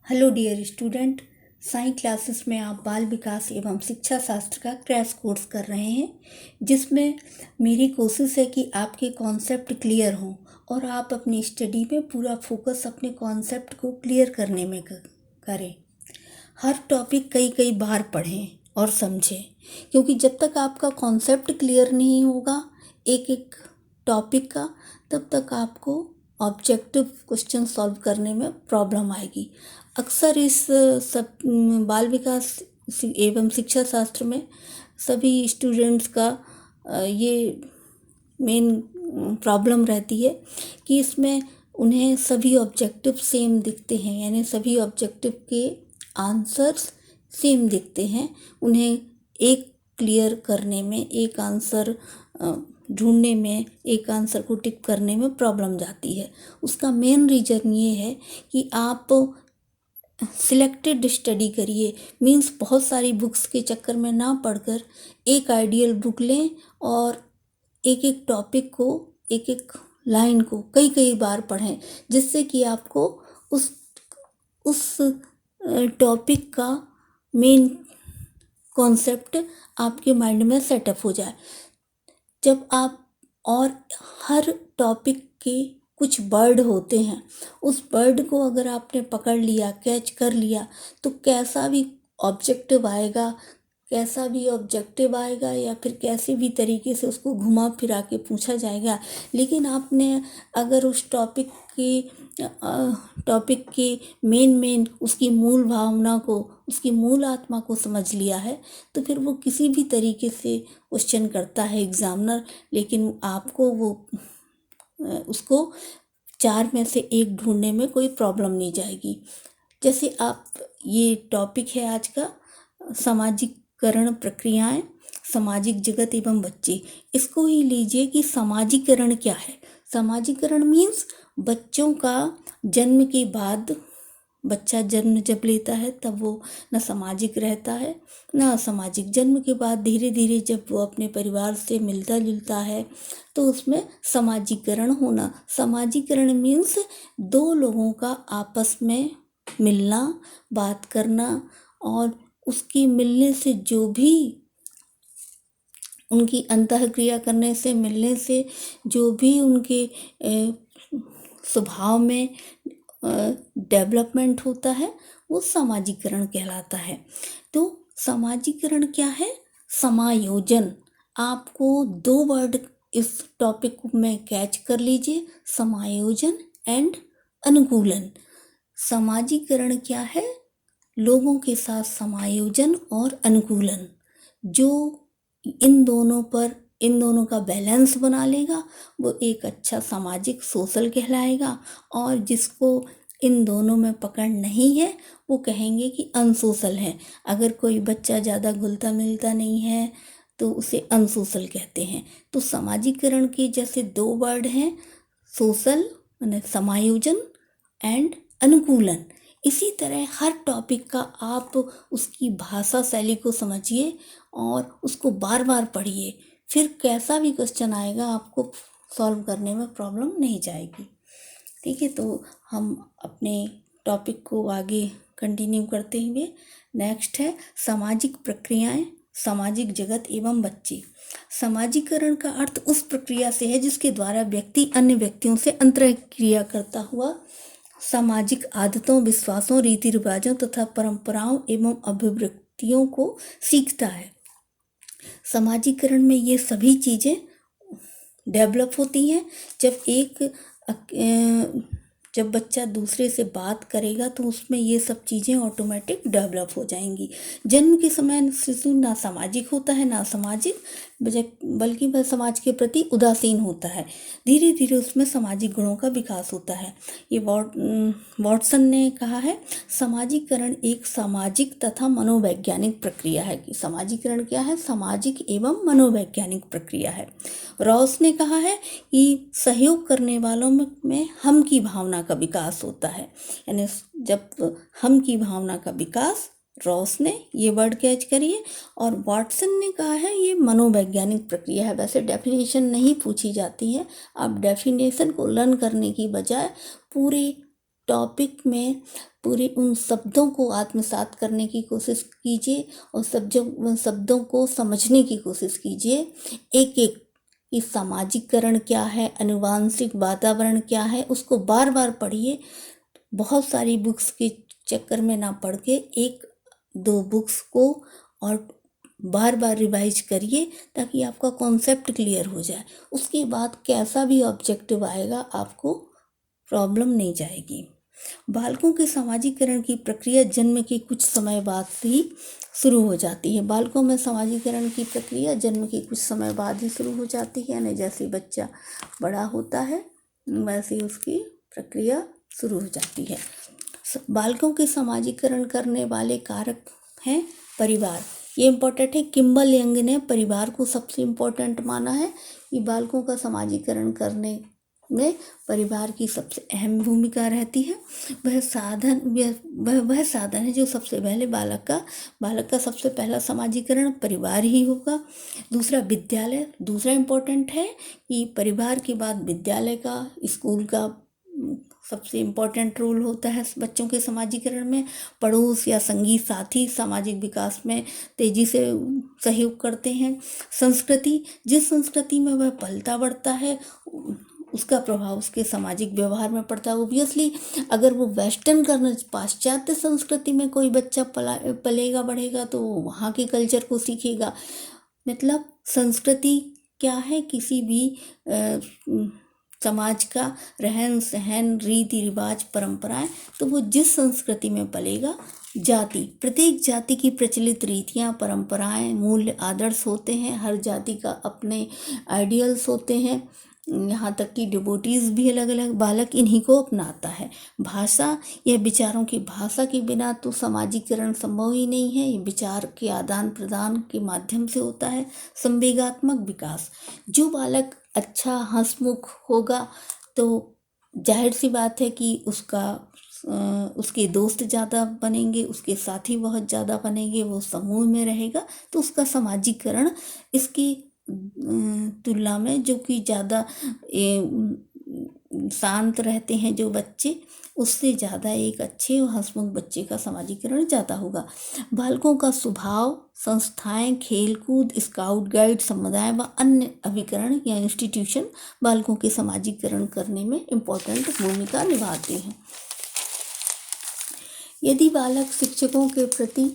Hello dear student, Sai classes में आप बाल विकास एवं शिक्षा शास्त्र का क्रैश कोर्स कर रहे हैं, जिसमें मेरी कोशिश है कि आपके कॉन्सेप्ट क्लियर हों और आप अपनी स्टडी में पूरा फोकस अपने कॉन्सेप्ट को क्लियर करने में करें। हर टॉपिक कई बार पढ़ें और समझें, क्योंकि जब तक आपका कॉन्सेप्ट क्लियर नहीं होगा एक एक टॉपिक का, तब तक आपको ऑब्जेक्टिव क्वेश्चन सॉल्व करने में प्रॉब्लम आएगी। अक्सर इस सब बाल विकास एवं शिक्षा शास्त्र में सभी स्टूडेंट्स का ये मेन प्रॉब्लम रहती है कि इसमें उन्हें सभी ऑब्जेक्टिव सेम दिखते हैं, यानी सभी ऑब्जेक्टिव के आंसर्स सेम दिखते हैं। उन्हें एक क्लियर करने में, एक आंसर ढूंढने में, एक आंसर को टिक करने में प्रॉब्लम जाती है। उसका मेन रीज़न ये है कि आप सिलेक्टेड स्टडी करिए। मीन्स बहुत सारी बुक्स के चक्कर में ना पढ़कर एक आइडियल बुक लें और एक एक टॉपिक को, एक एक लाइन को कई बार पढ़ें, जिससे कि आपको उस टॉपिक का मेन कॉन्सेप्ट आपके माइंड में सेटअप हो जाए। जब आप, और हर टॉपिक के कुछ वर्ड होते हैं, उस वर्ड को अगर आपने पकड़ लिया, कैच कर लिया, तो कैसा भी ऑब्जेक्टिव आएगा या फिर कैसे भी तरीके से उसको घुमा फिरा के पूछा जाएगा, लेकिन आपने अगर उस टॉपिक की मेन उसकी मूल भावना को, उसकी मूल आत्मा को समझ लिया है, तो फिर वो किसी भी तरीके से क्वेश्चन करता है एग्जामिनर, लेकिन आपको वो उसको 4 में से 1 ढूंढने में कोई प्रॉब्लम नहीं जाएगी। जैसे आप, ये टॉपिक है आज का सामाजिकरण प्रक्रियाएं, सामाजिक जगत एवं बच्चे। इसको ही लीजिए कि सामाजिकरण क्या है। सामाजिकरण मीन्स बच्चों का जन्म के बाद, बच्चा जन्म जब लेता है तब वो न सामाजिक रहता है न असामाजिक। जन्म के बाद धीरे धीरे जब वो अपने परिवार से मिलता जुलता है तो उसमें सामाजिकरण होना। सामाजिकरण मीन्स 2 लोगों का आपस में मिलना, बात करना, और उसकी मिलने से जो भी उनकी अंतःक्रिया करने से, मिलने से जो भी उनके स्वभाव में डेवलपमेंट होता है, वो सामाजिकरण कहलाता है। तो सामाजिकरण क्या है? समायोजन। आपको 2 वर्ड इस टॉपिक में कैच कर लीजिए, समायोजन एंड अनुकूलन। सामाजिकरण क्या है? लोगों के साथ समायोजन और अनुकूलन। जो इन दोनों का बैलेंस बना लेगा, वो एक अच्छा सामाजिक सोशल कहलाएगा, और जिसको इन दोनों में पकड़ नहीं है वो कहेंगे कि अनसोशल है। अगर कोई बच्चा ज़्यादा घुलता मिलता नहीं है तो उसे अनसोशल कहते हैं। तो सामाजिकरण के जैसे 2 वर्ड हैं, सोशल माने समायोजन एंड अनुकूलन। इसी तरह हर टॉपिक का आप उसकी भाषा शैली को समझिए और उसको बार बार पढ़िए, फिर कैसा भी क्वेश्चन आएगा आपको सॉल्व करने में प्रॉब्लम नहीं जाएगी। ठीक है, तो हम अपने टॉपिक को आगे कंटिन्यू करते हुए, नेक्स्ट है सामाजिक प्रक्रियाएं, सामाजिक जगत एवं बच्चे। सामाजिकरण का अर्थ उस प्रक्रिया से है जिसके द्वारा व्यक्ति अन्य व्यक्तियों से अंतरक्रिया करता हुआ सामाजिक आदतों, विश्वासों, रीति रिवाजों तथा परंपराओं एवं अभिवृत्तियों को सीखता है। सामाजिकरण में ये सभी चीज़ें डेवलप होती हैं। जब बच्चा दूसरे से बात करेगा तो उसमें ये सब चीज़ें ऑटोमेटिक डेवलप हो जाएंगी। जन्म के समय शिशु ना सामाजिक होता है ना सामाजिक, बल्कि वह समाज के प्रति उदासीन होता है। धीरे धीरे उसमें सामाजिक गुणों का विकास होता है। ये वॉटसन ने कहा है, सामाजिकरण एक सामाजिक तथा मनोवैज्ञानिक प्रक्रिया है। कि सामाजिकरण क्या है? सामाजिक एवं मनोवैज्ञानिक प्रक्रिया है। रॉस ने कहा है कि सहयोग करने वालों में हम की भावना का विकास होता है। यानी जब हम की भावना का विकास, रॉस ने ये वर्ड कैच करिए, और वाटसन ने कहा है ये मनोवैज्ञानिक प्रक्रिया है। वैसे डेफिनेशन नहीं पूछी जाती है, आप डेफिनेशन को लर्न करने की बजाय पूरे टॉपिक में पूरे उन शब्दों को आत्मसात करने की कोशिश कीजिए और शब्दों को समझने की कोशिश कीजिए। एक एक कि सामाजिकरण क्या है, अनुवांशिक वातावरण क्या है, उसको बार बार पढ़िए। बहुत सारी बुक्स के चक्कर में ना पढ़ के एक दो बुक्स को और बार बार रिवाइज करिए ताकि आपका कॉन्सेप्ट क्लियर हो जाए। उसके बाद कैसा भी ऑब्जेक्टिव आएगा आपको प्रॉब्लम नहीं जाएगी। बालकों के सामाजिकरण की प्रक्रिया जन्म के कुछ समय बाद ही शुरू हो जाती है। बालकों में सामाजिकरण की प्रक्रिया जन्म के कुछ समय बाद ही शुरू हो जाती है, यानी जैसे बच्चा बड़ा होता है वैसे ही उसकी प्रक्रिया शुरू हो जाती है। बालकों के सामाजिकरण करने वाले कारक हैं परिवार। ये इम्पोर्टेंट है। किम्बल यंग ने परिवार को सबसे इम्पोर्टेंट माना है कि बालकों का सामाजिकरण करने में परिवार की सबसे अहम भूमिका रहती है। वह साधन है जो सबसे पहले बालक का सबसे पहला सामाजिकरण परिवार ही होगा। दूसरा विद्यालय दूसरा इम्पोर्टेंट है कि परिवार के बाद विद्यालय का, स्कूल का सबसे इम्पोर्टेंट रोल होता है बच्चों के सामाजिकरण में। पड़ोस या संगी साथी सामाजिक विकास में तेजी से सहयोग करते हैं। संस्कृति, जिस संस्कृति में वह पलता बढ़ता है उसका प्रभाव उसके सामाजिक व्यवहार में पड़ता है। ओबियसली अगर वो वेस्टर्न करना, पाश्चात्य संस्कृति में कोई बच्चा पलेगा बढ़ेगा तो वो वहाँ के कल्चर को सीखेगा। मतलब संस्कृति क्या है, किसी भी समाज का रहन सहन, रीति रिवाज, परंपराएं, तो वो जिस संस्कृति में पलेगा। जाति, प्रत्येक जाति की प्रचलित रीतियां, परंपराएं, मूल्य, आदर्श होते हैं। हर जाति का अपने आइडियल्स होते हैं, यहाँ तक कि डिवोटीज भी अलग अलग। बालक इन्हीं को अपनाता है। भाषा, यह विचारों की भाषा के बिना तो सामाजिकरण संभव ही नहीं है। ये विचार के आदान प्रदान के माध्यम से होता है। संवेगात्मक विकास, जो बालक अच्छा हंसमुख होगा तो जाहिर सी बात है कि उसके दोस्त ज़्यादा बनेंगे, उसके साथी बहुत ज़्यादा बनेंगे, वो समूह में रहेगा तो उसका सामाजिकरण इसकी तुलना में, जो कि ज़्यादा शांत रहते हैं जो बच्चे, उससे ज़्यादा एक अच्छे और हंसमुख बच्चे का सामाजिकरण ज़्यादा होगा। बालकों का स्वभाव, संस्थाएं, खेलकूद, स्काउट गाइड, समुदाय व अन्य अभिकरण या इंस्टीट्यूशन बालकों के सामाजिकरण करने में इम्पोर्टेंट भूमिका निभाते हैं। यदि बालक शिक्षकों के प्रति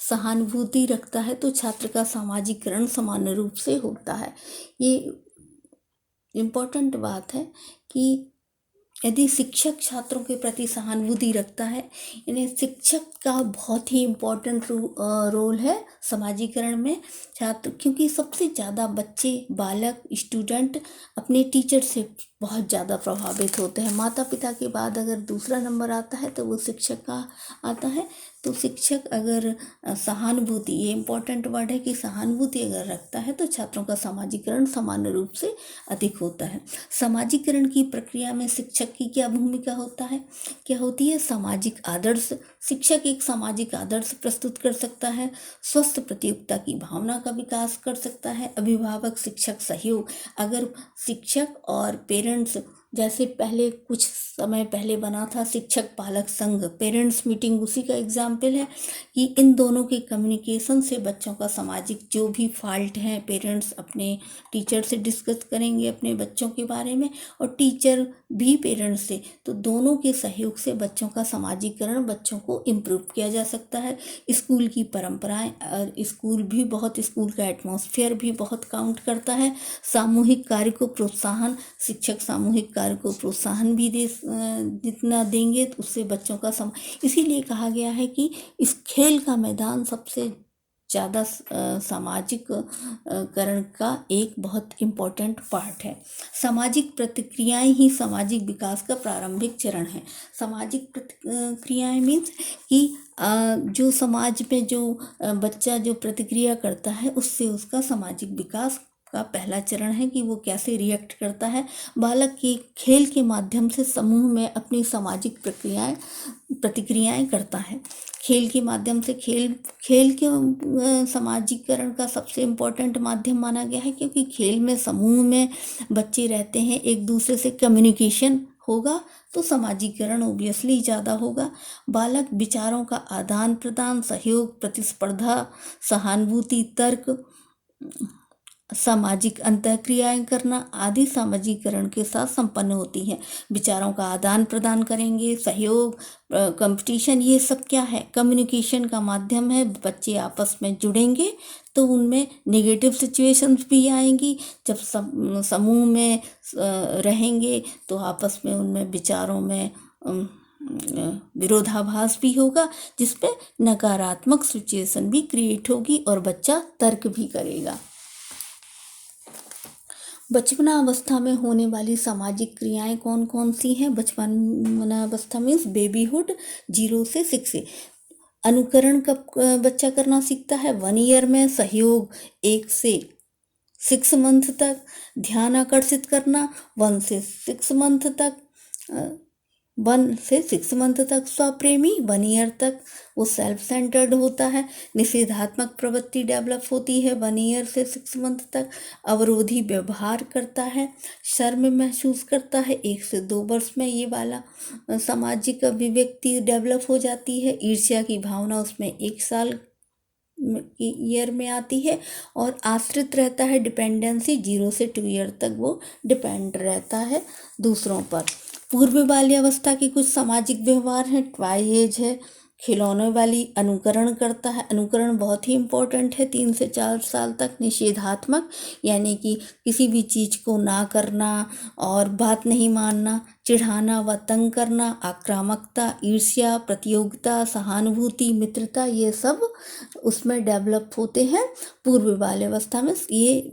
सहानुभूति रखता है तो छात्र का सामाजिकरण सामान्य रूप से होता है। ये इम्पोर्टेंट बात है कि यदि शिक्षक छात्रों के प्रति सहानुभूति रखता है, यानी शिक्षक का बहुत ही इम्पोर्टेंट रोल है सामाजिकरण में छात्र, क्योंकि सबसे ज़्यादा बच्चे, बालक, स्टूडेंट अपने टीचर से बहुत ज़्यादा प्रभावित होते हैं। माता पिता के बाद अगर दूसरा नंबर आता है तो वो शिक्षक का आता है। तो शिक्षक अगर सहानुभूति, ये इम्पोर्टेंट वर्ड है कि सहानुभूति अगर रखता है तो छात्रों का सामाजिकरण सामान्य रूप से अधिक होता है। सामाजिकरण की प्रक्रिया में शिक्षक की क्या भूमिका होती है? सामाजिक आदर्श, शिक्षक एक सामाजिक आदर्श प्रस्तुत कर सकता है। स्वस्थ प्रतियोगिता की भावना का विकास कर सकता है। अभिभावक शिक्षक सहयोग, अगर शिक्षक और पेरेंट्स, जैसे पहले कुछ समय पहले बना था शिक्षक पालक संघ, पेरेंट्स मीटिंग, उसी का एग्जाम्पल है कि इन दोनों के कम्युनिकेशन से बच्चों का सामाजिक जो भी फॉल्ट है, पेरेंट्स अपने टीचर से डिस्कस करेंगे अपने बच्चों के बारे में और टीचर भी पेरेंट्स से, तो दोनों के सहयोग से बच्चों का सामाजिकरण, बच्चों को इम्प्रूव किया जा सकता है। स्कूल की परंपराएं और स्कूल का एटमॉस्फेयर भी बहुत काउंट करता है। सामूहिक कार्य को प्रोत्साहन, शिक्षक सामूहिक कार्य को प्रोत्साहन भी जितना देंगे तो उससे बच्चों का इसीलिए कहा गया है कि इस खेल का मैदान सबसे ज़्यादा सामाजिक करण का एक बहुत इम्पोर्टेंट पार्ट है। सामाजिक प्रतिक्रियाएं ही सामाजिक विकास का प्रारंभिक चरण है। सामाजिक प्रतिक्रियाएं मीन्स कि जो समाज में जो बच्चा जो प्रतिक्रिया करता है उससे उसका सामाजिक विकास का पहला चरण है कि वो कैसे रिएक्ट करता है। बालक की खेल के माध्यम से समूह में अपनी सामाजिक प्रतिक्रियाएं करता है। खेल के माध्यम से खेल के सामाजिकरण का सबसे इम्पोर्टेंट माध्यम माना गया है, क्योंकि खेल में समूह में बच्चे रहते हैं, एक दूसरे से कम्युनिकेशन होगा तो सामाजिकरण ओबियसली ज़्यादा होगा। बालक विचारों का आदान प्रदान, सहयोग, प्रतिस्पर्धा, सहानुभूति, तर्क, सामाजिक अंतःक्रियाएं करना आदि सामाजिकरण के साथ संपन्न होती हैं। विचारों का आदान प्रदान करेंगे, सहयोग, कंपटीशन, ये सब क्या है? कम्युनिकेशन का माध्यम है। बच्चे आपस में जुड़ेंगे तो उनमें नेगेटिव सिचुएशंस भी आएंगी। जब समूह में रहेंगे तो आपस में उनमें विचारों में विरोधाभास भी होगा, जिसपे नकारात्मक सिचुएशन भी क्रिएट होगी और बच्चा तर्क भी करेगा। बचपना अवस्था में होने वाली सामाजिक क्रियाएं कौन कौन सी हैं? बचपना अवस्था मीन्स बेबीहुड, 0 से 6 से। अनुकरण कब बच्चा करना सीखता है? 1 ईयर में। सहयोग 1 से 6 मंथ तक। ध्यान आकर्षित करना 1 से 6 मंथ तक। 1 से 6 मंथ तक। स्वप्रेमी 1 ईयर तक वो सेल्फ सेंटर्ड होता है। निषेधात्मक प्रवृत्ति डेवलप होती है 1 ईयर से 6 मंथ तक। अवरोधी व्यवहार करता है। शर्म महसूस करता है 1 से 2 वर्ष में। ये वाला सामाजिक अभिव्यक्ति डेवलप हो जाती है। ईर्ष्या की भावना उसमें 1 साल ईयर में आती है। और आश्रित रहता है, डिपेंडेंसी 0 से 2 ईयर तक वो डिपेंड रहता है दूसरों पर। पूर्व बाल्यावस्था की कुछ सामाजिक व्यवहार हैं। ट्वाई एज है, खिलौने वाली, अनुकरण करता है। अनुकरण बहुत ही इम्पोर्टेंट है 3 से 4 साल तक। निषेधात्मक यानी कि किसी भी चीज़ को ना करना और बात नहीं मानना, चिढ़ाना व तंग करना, आक्रामकता, ईर्ष्या, प्रतियोगिता, सहानुभूति, मित्रता, ये सब उसमें डेवलप होते हैं पूर्व बाल्यावस्था में। ये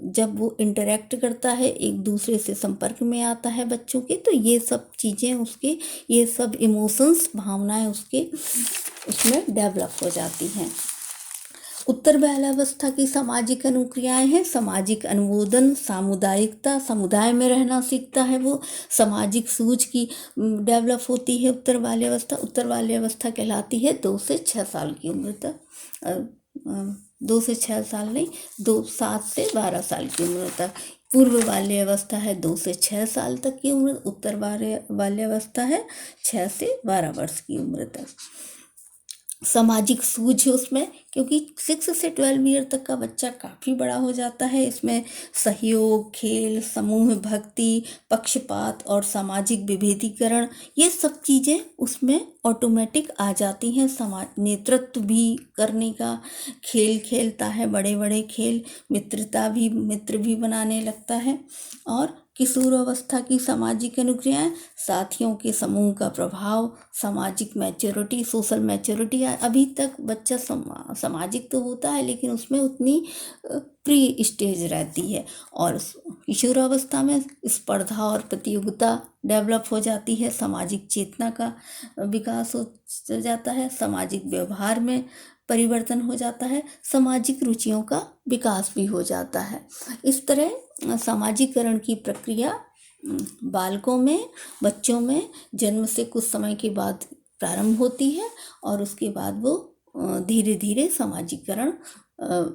जब वो इंटरेक्ट करता है, एक दूसरे से संपर्क में आता है बच्चों के, तो ये सब चीज़ें उसके, ये सब इमोशंस, भावनाएं उसके उसमें डेवलप हो जाती हैं। उत्तर बाल्यावस्था की सामाजिक अनुक्रियाएं हैं। सामाजिक अनुमोदन, सामुदायिकता, समुदाय में रहना सीखता है वो। सामाजिक सूझ की डेवलप होती है उत्तर बाल्यावस्था। उत्तर बाल्यावस्था कहलाती है 2 से 6 साल की उम्र तक। 2 से 6 साल नहीं, 7 से 12 साल की उम्र तक। पूर्व बाल्यावस्था है 2 से 6 साल तक की उम्र। उत्तर बाल्यावस्था है 6 से 12 वर्ष की उम्र तक। सामाजिक सूझ उसमें, क्योंकि 6 से 12 ईयर तक का बच्चा काफ़ी बड़ा हो जाता है। इसमें सहयोग, खेल, समूह भक्ति, पक्षपात और सामाजिक विभेदीकरण, ये सब चीज़ें उसमें ऑटोमेटिक आ जाती हैं। नेतृत्व भी करने का, खेल खेलता है, बड़े बड़े खेल, मित्र भी बनाने लगता है। और किशोर अवस्था की सामाजिक अनुक्रियाएं, साथियों के समूह का प्रभाव, सामाजिक मैच्योरिटी, सोशल मैच्योरिटी। अभी तक बच्चा सामाजिक तो होता है, लेकिन उसमें उतनी प्री स्टेज रहती है। और किशोर अवस्था में स्पर्धा और प्रतियोगिता डेवलप हो जाती है। सामाजिक चेतना का विकास हो जाता है। सामाजिक व्यवहार में परिवर्तन हो जाता है। सामाजिक रुचियों का विकास भी हो जाता है। इस तरह सामाजिकरण की प्रक्रिया बालकों में, बच्चों में जन्म से कुछ समय के बाद प्रारंभ होती है और उसके बाद वो धीरे धीरे सामाजिकरण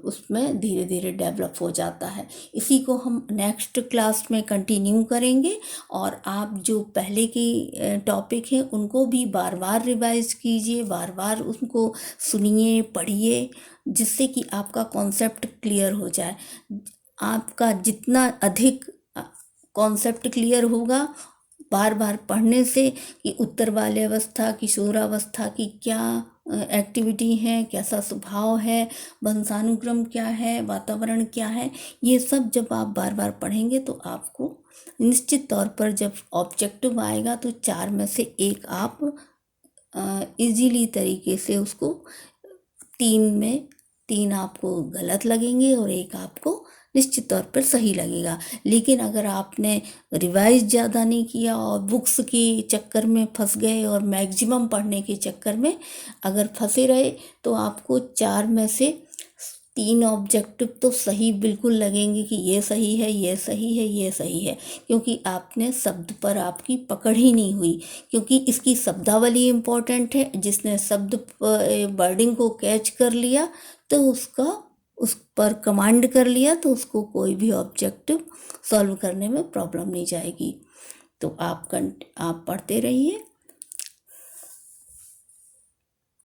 उसमें धीरे धीरे डेवलप हो जाता है। इसी को हम नेक्स्ट क्लास में कंटिन्यू करेंगे। और आप जो पहले की टॉपिक हैं उनको भी बार बार रिवाइज कीजिए, बार बार उनको सुनिए, पढ़िए, जिससे कि आपका कॉन्सेप्ट क्लियर हो जाए। आपका जितना अधिक कॉन्सेप्ट क्लियर होगा बार बार पढ़ने से, कि उत्तर बाल्यावस्था, किशोरावस्था की क्या एक्टिविटी है, कैसा स्वभाव है, वंशानुक्रम क्या है, वातावरण क्या है, ये सब जब आप बार बार पढ़ेंगे तो आपको निश्चित तौर पर जब ऑब्जेक्टिव आएगा तो 4 में से 1 आप इजीली तरीके से उसको 3 में 3 आपको गलत लगेंगे और 1 आपको निश्चित तौर पर सही लगेगा। लेकिन अगर आपने रिवाइज ज़्यादा नहीं किया और बुक्स के चक्कर में फंस गए और मैक्सिमम पढ़ने के चक्कर में अगर फंसे रहे तो आपको 4 में से 3 ऑब्जेक्टिव तो सही बिल्कुल लगेंगे कि ये सही है, ये सही है, ये सही है, क्योंकि आपने शब्द पर आपकी पकड़ ही नहीं हुई। क्योंकि इसकी शब्दावली इम्पोर्टेंट है। जिसने शब्द वर्डिंग को कैच कर लिया तो उस पर कमांड कर लिया तो उसको कोई भी ऑब्जेक्टिव सॉल्व करने में प्रॉब्लम नहीं जाएगी। तो आप पढ़ते रहिए